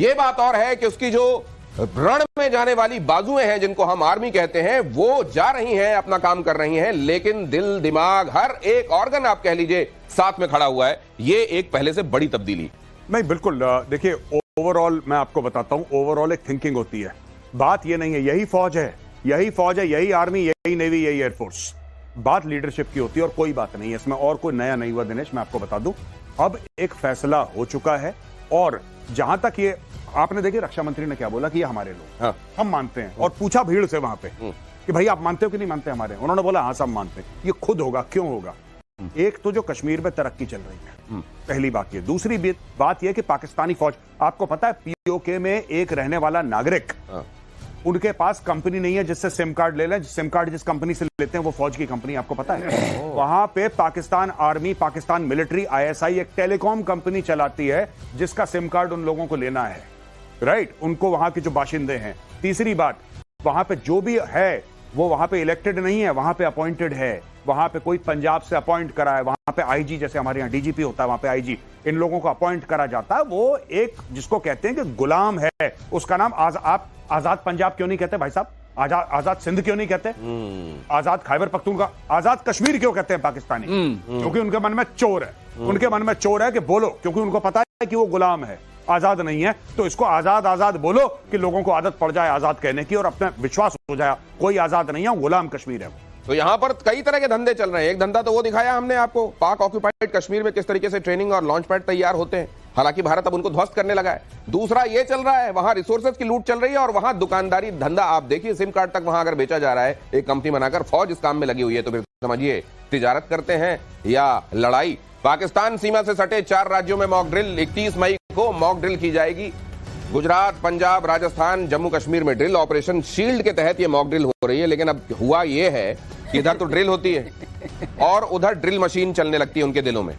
ये बात और है कि उसकी जो रण में जाने वाली बाजुएं हैं, जिनको हम आर्मी कहते हैं, वो जा रही हैं, अपना काम कर रही हैं, लेकिन दिल दिमाग हर एक ऑर्गन आप कह लीजिए साथ में खड़ा हुआ है। ये एक पहले से बड़ी तब्दीली। नहीं, बिल्कुल। देखिए, ओवरऑल मैं आपको बताता हूं, ओवरऑल एक थिंकिंग होती है। बात ये नहीं है यही फौज है, यही आर्मी, यही नेवी, यही एयरफोर्स। बात लीडरशिप की होती है और कोई बात नहीं है इसमें, और कोई नया नहीं हुआ दिनेश। मैं आपको बता दूं, अब एक फैसला हो चुका है। और जहां तक ये आपने देखिए, रक्षा मंत्री ने क्या बोला कि ये हमारे लोग, हाँ, हम मानते हैं। और पूछा भीड़ से वहां पे कि भाई आप मानते हो कि नहीं मानते हमारे? उन्होंने बोला हाँ सब मानते हैं। ये खुद होगा, क्यों होगा? एक तो जो कश्मीर में तरक्की चल रही है, पहली बात ये। दूसरी बात यह कि पाकिस्तानी फौज, आपको पता है पीओके में एक रहने वाला नागरिक, उनके पास कंपनी नहीं है जिससे सिम कार्ड ले लें। सिम कार्ड जिस कंपनी से लेते हैं वो फौज की कंपनी, आपको पता है? वहां पे Pakistan army, Pakistan military, ISI एक टेलीकॉम कंपनी चलाती है जिसका सिम कार्ड उन लोगों को लेना है, राइट? उनको वहां के जो बाशिंदे हैं। तीसरी बात, वहां पे जो भी है वो वहां पे इलेक्टेड नहीं है, वहां पे अपॉइंटेड है। वहां पे कोई पंजाब से अपॉइंट करा है, वहां पे आईजी, जैसे हमारे यहाँ डीजीपी होता है, वहां पे आईजी, इन लोगों को अपॉइंट करा जाता है। वो एक जिसको कहते हैं कि गुलाम है, उसका नाम आप आजाद पंजाब क्यों नहीं कहते भाई साहब? आजाद सिंध क्यों नहीं कहते? आजाद खैबर पख्तूनख्वा, आजाद कश्मीर क्यों कहते हैं पाकिस्तानी? क्योंकि उनके मन में चोर है, उनके मन में चोर है कि बोलो, क्योंकि उनको पता है कि वो गुलाम है, आजाद नहीं है। तो इसको आजाद आजाद बोलो कि लोगों को आदत पड़ जाए आजाद कहने की और अपना विश्वास हो जाए कोई आजाद नहीं है, गुलाम कश्मीर है। तो यहां पर कई तरह के धंधे चल रहे हैं। एक धंधा तो वो दिखाया हमने आपको, पाक ऑक्यूपाइड कश्मीर में किस तरीके से ट्रेनिंग और लॉन्च पैड तैयार होते हैं, हालांकि भारत अब उनको ध्वस्त करने लगा है। दूसरा ये चल रहा है, वहां रिसोर्सेज की लूट चल रही है और वहां दुकानदारी धंधा। आप देखिए, सिम कार्ड तक वहां अगर बेचा जा रहा है एक कंपनी बनाकर, फौज इस काम में लगी हुई है, तो फिर समझिए तिजारत करते हैं या लड़ाई। पाकिस्तान सीमा से सटे 4 राज्यों में मॉक ड्रिल, 31 मई को मॉक ड्रिल की जाएगी। गुजरात, पंजाब, राजस्थान, जम्मू कश्मीर में ड्रिल ऑपरेशन शील्ड के तहत ये मॉक ड्रिल हो रही है। लेकिन अब हुआ ये है कि इधर तो ड्रिल होती है और उधर ड्रिल मशीन चलने लगती है उनके दिलों में।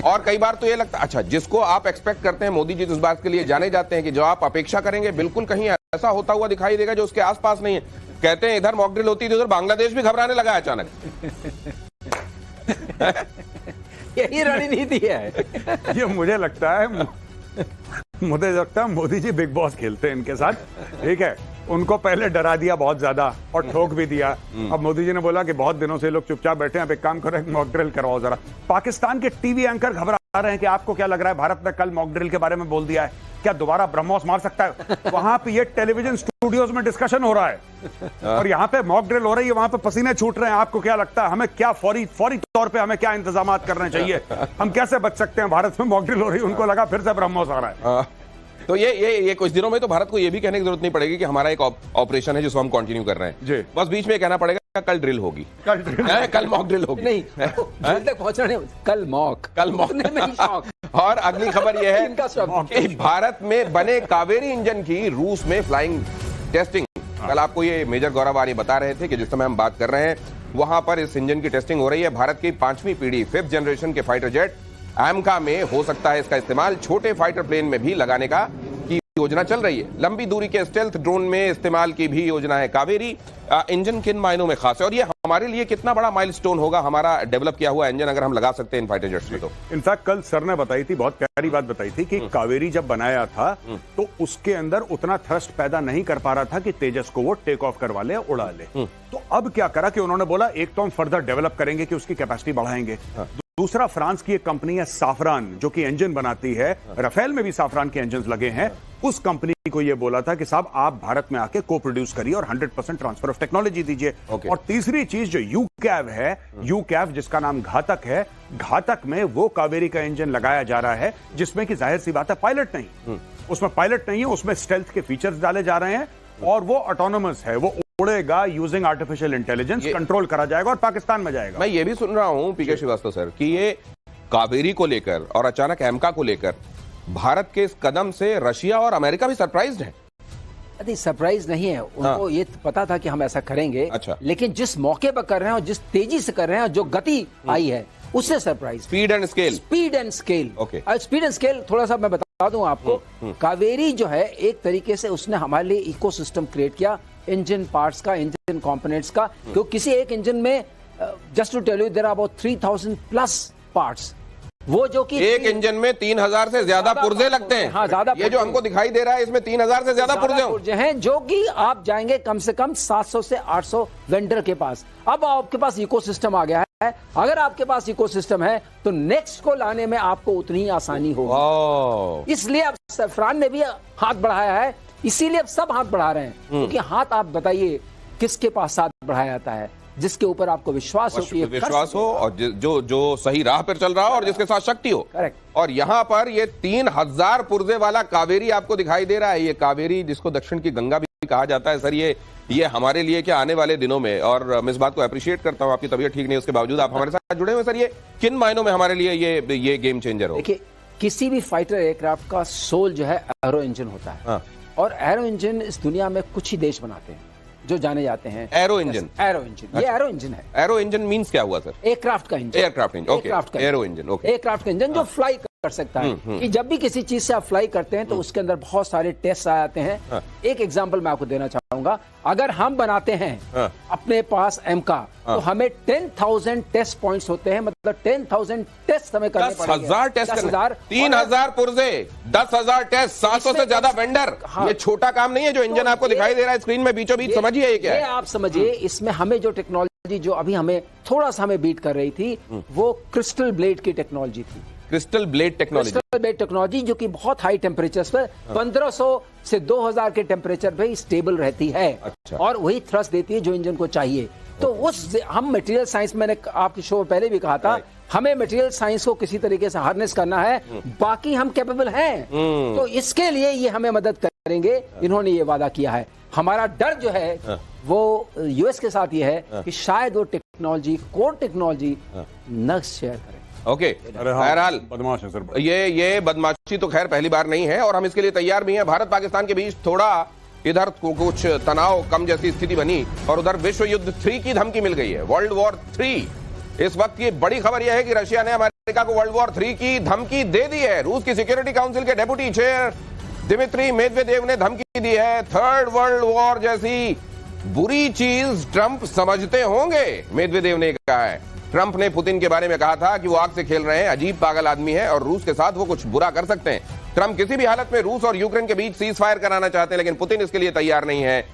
और कई बार तो ये लगता, अच्छा, जिसको आप एक्सपेक्ट करते हैं, मोदी जी तो इस बात के लिए जाने जाते हैं कि जो आप अपेक्षा करेंगे बिल्कुल कहीं ऐसा होता हुआ दिखाई देगा जो उसके आसपास नहीं है। कहते हैं इधर मॉक ड्रिल होती है, उधर बांग्लादेश भी घबराने लगा है अचानक। यही रणनीति है। ये मुझे लगता है मोदी जी बिग बॉस खेलते हैं इनके साथ, ठीक है? उनको पहले डरा दिया बहुत ज्यादा और ठोक भी दिया। अब मोदी जी ने बोला कि बहुत दिनों से लोग चुपचाप बैठे हैं, अब एक काम करो, एक मॉक ड्रिल करवाओ जरा। पाकिस्तान के टीवी एंकर घबरा रहे हैं कि आपको क्या लग रहा है, भारत ने कल मॉक ड्रिल के बारे में बोल दिया है, क्या दोबारा ब्रह्मोस मार सकता है? वहां पे ये टेलीविजन स्टूडियोज में डिस्कशन हो रहा है और यहाँ पे मॉक ड्रिल हो रही है, वहां पे पसीने छूट रहे हैं। आपको क्या लगता है हमें क्या फौरी तौर पे हमें क्या इंतजाम करने चाहिए? हम कैसे बच सकते हैं? भारत में मॉक ड्रिल हो रही है, उनको लगा फिर से ब्रह्मोस आ रहा है। तो ये कुछ दिनों में तो भारत को ये भी कहने की जरूरत नहीं पड़ेगी कि हमारा एक ऑपरेशन है जिसको हम कंटिन्यू कर रहे हैं जी। बस बीच में कहना पड़ेगा कल ड्रिल होगी, कल मॉक ड्रिल होगी। नहीं, तक पहुंचना नहीं, कल मॉक और अगली खबर यह है कि भारत में बने कावेरी इंजन की रूस में फ्लाइंग टेस्टिंग। कल आपको ये मेजर गौरव आर्य बता रहे थे कि जिस समय हम बात कर रहे हैं वहां पर इस इंजन की टेस्टिंग हो रही है। भारत की 5वीं पीढ़ी 5th जनरेशन के फाइटर जेट एमका में हो सकता है इसका इस्तेमाल, छोटे फाइटर प्लेन में भी लगाने का की योजना चल रही है। लंबी दूरी के स्टेल्थ ड्रोन में इस्तेमाल की भी योजना है। कावेरी इंजन किन मायनों में खास है और ये हमारे लिए कितना बड़ा माइलस्टोन होगा, हमारा डेवलप किया हुआ इंजन अगर हम लगा सकते हैं इन फाइटर जेट्स में? तो इनफैक्ट कल सर ने बताई थी, बहुत प्यारी बात बताई थी कि कावेरी जब बनाया था तो उसके अंदर उतना थ्रस्ट पैदा नहीं कर पा रहा था कि तेजस को वो टेक ऑफ करवा ले, उड़ा ले। तो अब क्या करा कि उन्होंने बोला एक तो हम फर्दर डेवलप करेंगे कि उसकी कैपेसिटी बढ़ाएंगे। दूसरा, फ्रांस की एक कंपनी है साफरान जो कि इंजन बनाती है, राफेल में भी साफरान के इंजन लगे हैं। उस कंपनी को यह बोला था कि साहब आप भारत में आके को प्रोड्यूस करिए और 100% ट्रांसफर ऑफ टेक्नोलॉजी दीजिए। और तीसरी चीज जो यूकैव है, यूकैव जिसका नाम घातक है, घातक में वो कावेरी का इंजन लगाया जा रहा है जिसमें कि जाहिर सी बात है पायलट नहीं, उसमें पायलट नहीं है, उसमें स्टेल्थ के फीचर्स डाले जा रहे हैं और वो ऑटोनोमस है, वो उड़ेगा यूजिंग आर्टिफिशियल इंटेलिजेंस, कंट्रोल करा जाएगा और पाकिस्तान में जाएगा। मैं ये भी सुन रहा हूं पीके श्रीवास्तव सर कि ये कावेरी को लेकर और अचानक एमका को लेकर भारत के इस कदम से रशिया और अमेरिका भी सरप्राइज्ड है। नहीं, सरप्राइज नहीं है उनको, ये पता था कि हम ऐसा करेंगे। अच्छा। लेकिन जिस मौके पर कर रहे हैं और जिस तेजी से कर रहे हैं और जो गति आई है उससे surprise. Speed and scale, speed and scale. Okay, speed and scale थोड़ा सा मैं बता दूं आपको। कावेरी जो है एक तरीके से उसने हमारे लिए इकोसिस्टम क्रिएट किया, इंजन पार्ट्स का, इंजन कंपोनेंट्स का। क्योंकि किसी एक इंजन में just to tell you there are about 3000 plus parts. वो जो कि एक इंजन में 3000 से ज्यादा पुर्जे लगते हैं। हाँ, ज्यादा ये जो हमको दिखाई दे रहा है इसमें 3000 से ज्यादा पुर्जे हैं, जो कि आप जाएंगे कम से कम 700 से 800 वेंडर के पास। अब आपके पास इकोसिस्टम आ गया है। अगर आपके पास इकोसिस्टम है तो नेक्स्ट को लाने में आपको उतनी ही आसानी होगी। इसलिए अब सैफरान ने भी हाथ बढ़ाया है, इसीलिए अब सब हाथ बढ़ा रहे हैं। क्योंकि हाथ आप बताइए किसके पास हाथ बढ़ाया जाता है? जिसके ऊपर आपको विश्वास हो, कि विश्वास हो और जो सही राह पर चल रहा हो और जिसके साथ शक्ति हो। करेक्ट। और यहाँ पर ये 3000 पुर्जे वाला कावेरी आपको दिखाई दे रहा है। ये कावेरी जिसको दक्षिण की गंगा भी कहा जाता है सर, ये हमारे लिए क्या आने वाले दिनों में, और मैं इस बात को अप्रिशिएट करता हूँ, आपकी तबीयत ठीक नहीं उसके बावजूद आप हमारे साथ जुड़े हुए सर, ये किन मायनों में हमारे लिए ये गेम चेंजर हो? देखिए, किसी भी फाइटर एयरक्राफ्ट का सोल जो है एरो इंजन होता है। हाँ। और एरो इंजन इस दुनिया में कुछ ही देश बनाते हैं जो जाने जाते हैं। एरो इंजन, एरो इंजन, ये एरो इंजन है। एरो इंजन मींस क्या हुआ सर? एयरक्राफ्ट का engine. Aircraft engine, okay. Arrow engine, okay. Aircraft का इंजन जो फ्लाई कर सकता है। कि जब भी किसी चीज से आप फ्लाई करते हैं तो उसके अंदर बहुत सारे टेस्ट आ जाते हैं। हाँ। एक एग्जांपल मैं आपको देना चाहूंगा। अगर हम बनाते हैं हाँ। अपने पास एम का, तो हमें 10,000 टेस्ट पॉइंट्स होते हैं, मतलब 10,000 टेस्ट हमें करने पड़ेंगे। 10,000 टेस्ट, 10,000, 3000 पुर्जे, 10,000 टेस्ट, 700 से ज्यादा वेंडर। हाँ। ये छोटा काम नहीं है जो इंजन आपको दिखाई दे रहा है स्क्रीन में बीचों बीच। समझिए ये क्या है? आप समझिए, इसमें हमें जो टेक्नोलॉजी जो अभी हमें थोड़ा सा हमें बीट कर रही थी, वो क्रिस्टल ब्लेड की टेक्नोलॉजी थी। Crystal blade technology, crystal blade technology जो कि बहुत हाई टेम्परेचर पर 1500 से 2000 के टेम्परेचर पे स्टेबल रहती है। अच्छा। और वही थ्रस्ट देती है जो इंजन को चाहिए। तो उस हम मटेरियल साइंस, मैंने आपके शो में पहले भी कहा था, हमें मटेरियल साइंस को किसी तरीके से हार्नेस करना है। बाकी हम कैपेबल हैं, तो इसके लिए ये हमें मदद करेंगे। इन्होंने ये वादा किया है। हमारा डर जो है वो यूएस के साथ ये है कि शायद वो टेक्नोलॉजी, कोर टेक्नोलॉजी न शेयर करें। ओके। बहरहाल बदमाश है सर। ये बदमाशी तो खैर पहली बार नहीं है और हम इसके लिए तैयार भी हैं। भारत पाकिस्तान के बीच थोड़ा इधर कुछ तनाव कम जैसी स्थिति बनी और उधर विश्व युद्ध 3 की धमकी मिल गई है, वर्ल्ड वॉर 3। इस वक्त की बड़ी खबर यह है कि रशिया ने अमेरिका को वर्ल्ड वॉर 3 की धमकी दे दी है। रूस की सिक्योरिटी काउंसिल के डेप्यूटी चेयर दिमित्री मेदवेदेव ने धमकी दी है। थर्ड वर्ल्ड वॉर जैसी बुरी चीज ट्रंप समझते होंगे, मेदवेदेव ने कहा है। ट्रंप ने पुतिन के बारे में कहा था कि वो आग से खेल रहे हैं, अजीब पागल आदमी है और रूस के साथ वो कुछ बुरा कर सकते हैं। ट्रंप किसी भी हालत में रूस और यूक्रेन के बीच सीज फायर कराना चाहते हैं, लेकिन पुतिन इसके लिए तैयार नहीं है।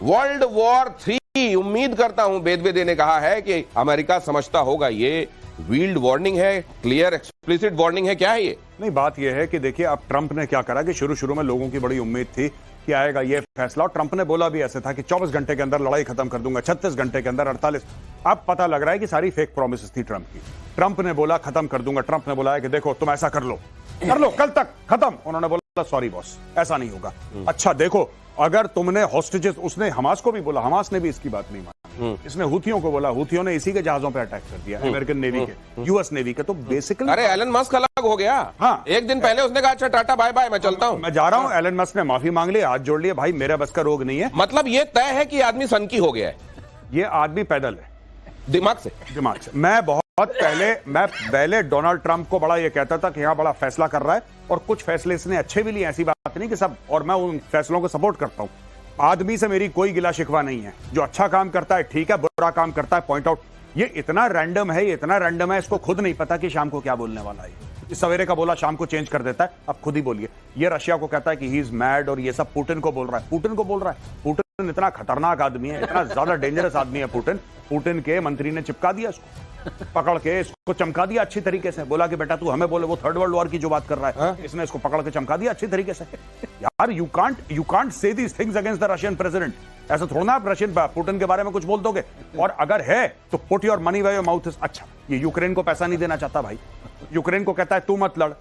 वर्ल्ड वॉर 3 उम्मीद करता हूं, मेदवेदेव ने कहा है कि अमेरिका समझता होगा। ये वील्ड वार्निंग है, क्लियर एक्सप्लिसिट वार्निंग है, क्या है ये? नहीं, बात यह है कि देखिए अब ट्रंप ने क्या करा कि शुरू में लोगों की बड़ी उम्मीद थी कि आएगा ये फैसला, और ट्रंप ने बोला भी ऐसे था कि 24 घंटे के अंदर लड़ाई खत्म कर दूंगा, 36 घंटे के अंदर 48। अब पता लग रहा है कि सारी फेक प्रॉमिसेस थी ट्रंप की। ट्रंप ने बोला खत्म कर दूंगा, ट्रंप ने बोला है कि देखो तुम ऐसा कर लो कल तक खत्म। उन्होंने बोला सॉरी बॉस, ऐसा नहीं होगा। अच्छा देखो, अगर तुमने हॉस्टेजेस, उसने हमास को भी बोला, हमास ने भी इसकी बात नहीं मानी। इसने हूथियों को बोला, हूथियों ने इसी के जहाजों पर अटैक कर दिया, अमेरिकन नेवी के, यूएस नेवी के। तो बेसिकली अरे एलन मस्क अलग हो गया। हाँ। एक दिन पहले उसने कहा अच्छा टाटा बाय बाय, मैं चलता हूं, मैं जा रहा हूं। एलन मस्क ने माफी मांग ली, हाथ जोड़ लिए, भाई मेरे बस का रोग नहीं है। मतलब ये तय है कि आदमी सनकी हो गया है, ये आदमी पैदल है दिमाग से। मैं पहले डोनाल्ड ट्रंप को बड़ा ये कहता था कि यहां बड़ा फैसला कर रहा है, और कुछ फैसले इसने अच्छे भी लिए, ऐसी बात नहीं कि सब, और मैं उन फैसलों को सपोर्ट करता हूं। आदमी से मेरी कोई गिला शिकवा नहीं है, जो अच्छा काम करता है ठीक है, बुरा काम करता है पॉइंट आउट। ये इतना रैंडम है, इसको खुद नहीं पता कि शाम को क्या बोलने वाला है। इस सवेरे का बोला शाम को चेंज कर देता है, अब खुद ही बोलिए। ये रशिया को कहता है कि ही इज मैड, और ये सब पुतिन को बोल रहा है। पुतिन इतना खतरनाक आदमी है, इतना ज्यादा डेंजरस आदमी है पुतिन के मंत्री ने चिपका दिया इसको, पकड़ के इसको चमका दिया अच्छी तरीके से। बोला कि बेटा तू हमें बोले, वो थर्ड वर्ल्ड वॉर की जो बात कर रहा है, इसने इसको पकड़ के चमका दिया अच्छी तरीके से। यार you can't say these things against the Russian president. ऐसा थोड़ा ना आप रशियन पुतिन के बारे में कुछ बोल दोगे, और अगर है तो put your money where your mouth is. अच्छा, ये यूक्रेन को पैसा नहीं देना चाहता भाई, यूक्रेन को कहता है तू मत लड़,